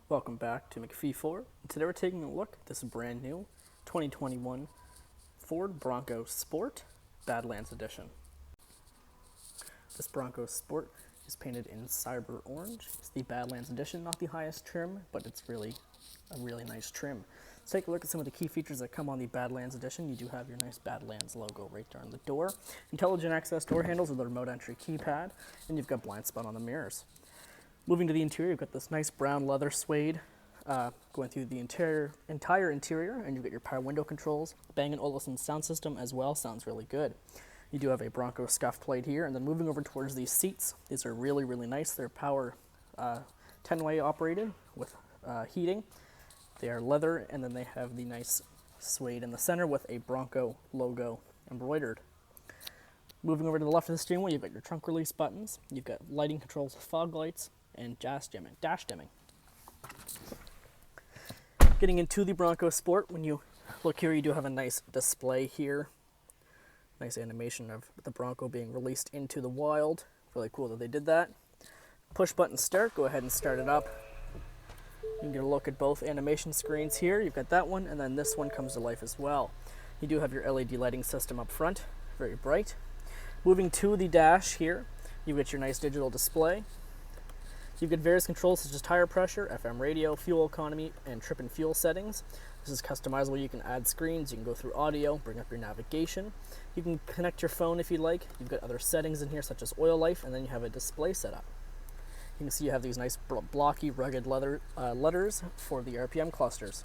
Welcome back to MacPhee 4. Today we're taking a look at this brand new 2021 Ford Bronco Sport Badlands Edition. This Bronco Sport is painted in cyber orange. It's the Badlands Edition, not the highest trim, but it's really a really nice trim. Let's take a look at some of the key features that come on the Badlands Edition. You do have your nice Badlands logo right there on the door, intelligent access door handles with a remote entry keypad, and you've got blind spot on the mirrors. Moving to the interior, you've got this nice brown leather suede going through the entire interior, and you've got your power window controls. Bang & Olufsen sound system as well, sounds really good. You do have a Bronco scuff plate here, and then moving over towards these seats, these are really, really nice. They're power 10-way operated with heating. They are leather, and then they have the nice suede in the center with a Bronco logo embroidered. Moving over to the left of the steering wheel, you've got your trunk release buttons. You've got lighting controls, fog lights, and dash dimming. Getting into the Bronco Sport, when you look here, you do have a nice display here. Nice animation of the Bronco being released into the wild. Really cool that they did that. Push button start, go ahead and start it up. You can get a look at both animation screens here. You've got that one, and then this one comes to life as well. You do have your LED lighting system up front, very bright. Moving to the dash here, you've got your nice digital display. You've got various controls such as tire pressure, FM radio, fuel economy, and trip and fuel settings. This is customizable. You can add screens, you can go through audio, bring up your navigation. You can connect your phone if you'd like. You've got other settings in here such as oil life, and then you have a display setup. You can see you have these nice blocky, rugged leather letters for the RPM clusters.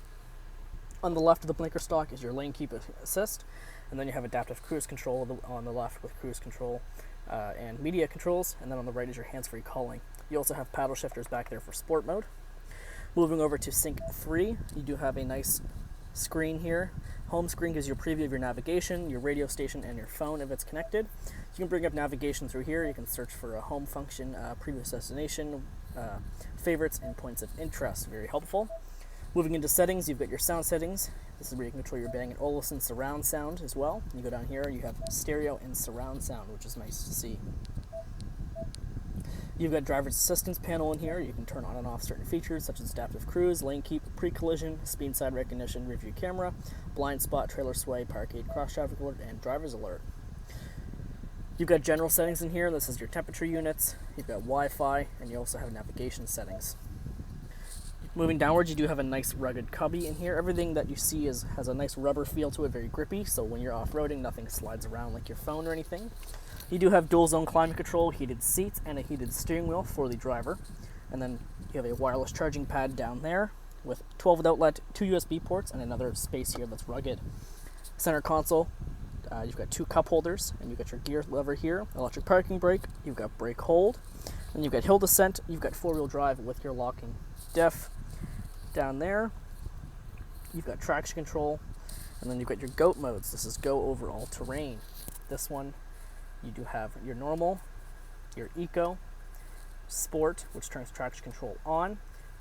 On the left of the blinker stalk is your lane keep assist, and then you have adaptive cruise control on the left with cruise control and media controls, and then on the right is your hands-free calling. You also have paddle shifters back there for sport mode. Moving over to Sync 3, you do have a nice screen here. Home screen gives you a preview of your navigation, your radio station, and your phone if it's connected. You can bring up navigation through here. You can search for a home function, previous destination, favorites, and points of interest. Very helpful. Moving into settings, you've got your sound settings. This is where you can control your Bang & Olufsen surround sound as well. You go down here, you have stereo and surround sound, which is nice to see. You've got driver's assistance panel in here. You can turn on and off certain features such as adaptive cruise, lane keep, pre-collision, speed side recognition, rear view camera, blind spot, trailer sway, parkade, cross traffic alert, and driver's alert. You've got general settings in here. This is your temperature units. You've got Wi-Fi, and you also have navigation settings. Moving downwards, you do have a nice rugged cubby in here. Everything that you see has a nice rubber feel to it, very grippy, so when you're off-roading, nothing slides around like your phone or anything. You do have dual zone climate control, heated seats, and a heated steering wheel for the driver. And then you have a wireless charging pad down there with 12-volt outlet, 2 USB ports, and another space here that's rugged. Center console, you've got 2 cup holders, and you've got your gear lever here, electric parking brake, you've got brake hold, and you've got hill descent, you've got 4-wheel drive with your locking diff. Down there, you've got traction control, and then you've got your GOAT modes. This is go over all terrain. This one, you do have your normal, your eco, sport, which turns traction control on,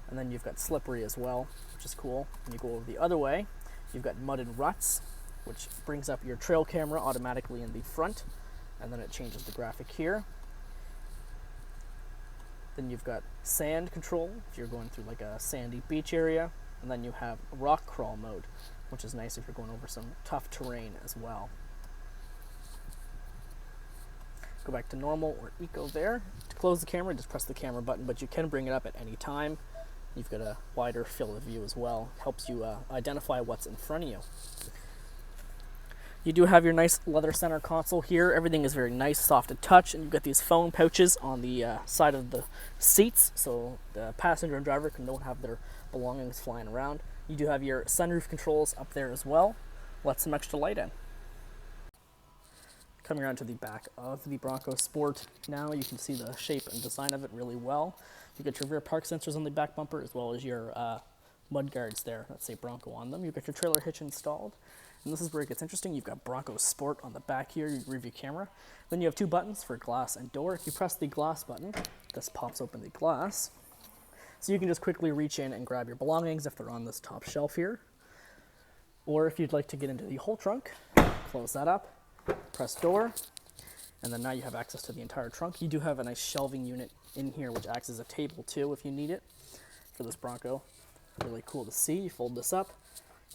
and then you've got slippery as well, which is cool. When you go over the other way, you've got mud and ruts, which brings up your trail camera automatically in the front, and then it changes the graphic here. Then you've got sand control if you're going through like a sandy beach area, and then you have rock crawl mode, which is nice if you're going over some tough terrain as well. Go back to normal or eco there. To close the camera, just press the camera button, but you can bring it up at any time. You've got a wider field of view as well. It helps you identify what's in front of you. You do have your nice leather center console here. Everything is very nice, soft to touch, and you've got these phone pouches on the side of the seats, so the passenger and driver don't have their belongings flying around. You do have your sunroof controls up there as well. Let some extra light in. Coming around to the back of the Bronco Sport, now you can see the shape and design of it really well. You get your rear park sensors on the back bumper, as well as your mud guards there that say Bronco on them. You've got your trailer hitch installed. And this is where it gets interesting. You've got Bronco Sport on the back here, your rear view camera. Then you have 2 buttons for glass and door. If you press the glass button, this pops open the glass. So you can just quickly reach in and grab your belongings if they're on this top shelf here. Or if you'd like to get into the whole trunk, close that up, press door, and then now you have access to the entire trunk. You do have a nice shelving unit in here which acts as a table too if you need it. for this Bronco. Really cool to see. You fold this up.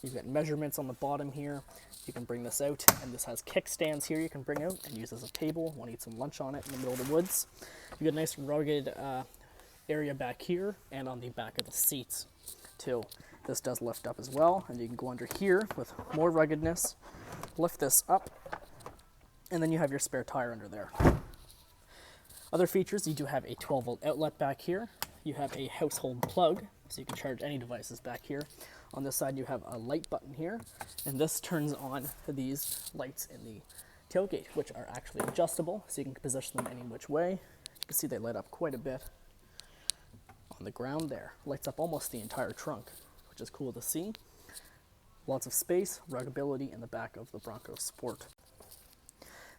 You've got measurements on the bottom here. You can bring this out, and this has kickstands here you can bring out and use as a table. Want to eat some lunch on it in the middle of the woods. You got a nice rugged area back here and on the back of the seats too. This does lift up as well, and you can go under here with more ruggedness. Lift this up, and then you have your spare tire under there. Other features, you do have a 12-volt outlet back here. You have a household plug, so you can charge any devices back here. On this side, you have a light button here, and this turns on these lights in the tailgate, which are actually adjustable, so you can position them any which way. You can see they light up quite a bit on the ground there. Lights up almost the entire trunk, which is cool to see. Lots of space, ruggability in the back of the Bronco Sport.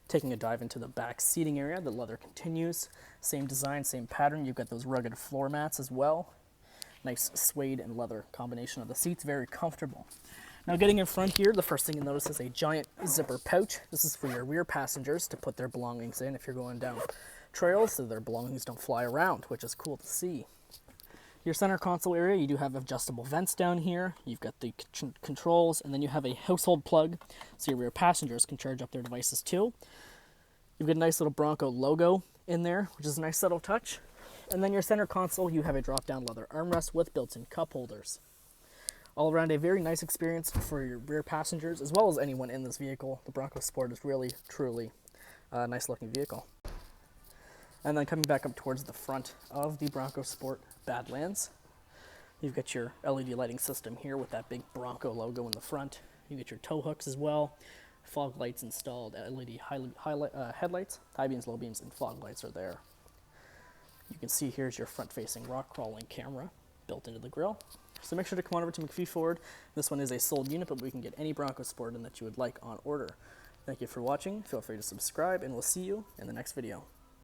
Taking a dive into the back seating area, the leather continues. Same design, same pattern. You've got those rugged floor mats as well. Nice suede and leather combination of the seats, very comfortable. Now getting in front here, the first thing you'll notice is a giant zipper pouch. This is for your rear passengers to put their belongings in if you're going down trails so their belongings don't fly around, which is cool to see. Your center console area, you do have adjustable vents down here. You've got the controls, and then you have a household plug so your rear passengers can charge up their devices too. You've got a nice little Bronco logo in there, which is a nice subtle touch. And then your center console, you have a drop-down leather armrest with built-in cup holders. All around a very nice experience for your rear passengers, as well as anyone in this vehicle. The Bronco Sport is really, truly a nice-looking vehicle. And then coming back up towards the front of the Bronco Sport Badlands, you've got your LED lighting system here with that big Bronco logo in the front. You get your tow hooks as well, fog lights installed, LED headlights, high beams, low beams, and fog lights are there. You can see here's your front-facing rock crawling camera built into the grille. So make sure to come on over to MacPhee Ford. This one is a sold unit, but we can get any Bronco Sport in that you would like on order. Thank you for watching. Feel free to subscribe, and we'll see you in the next video.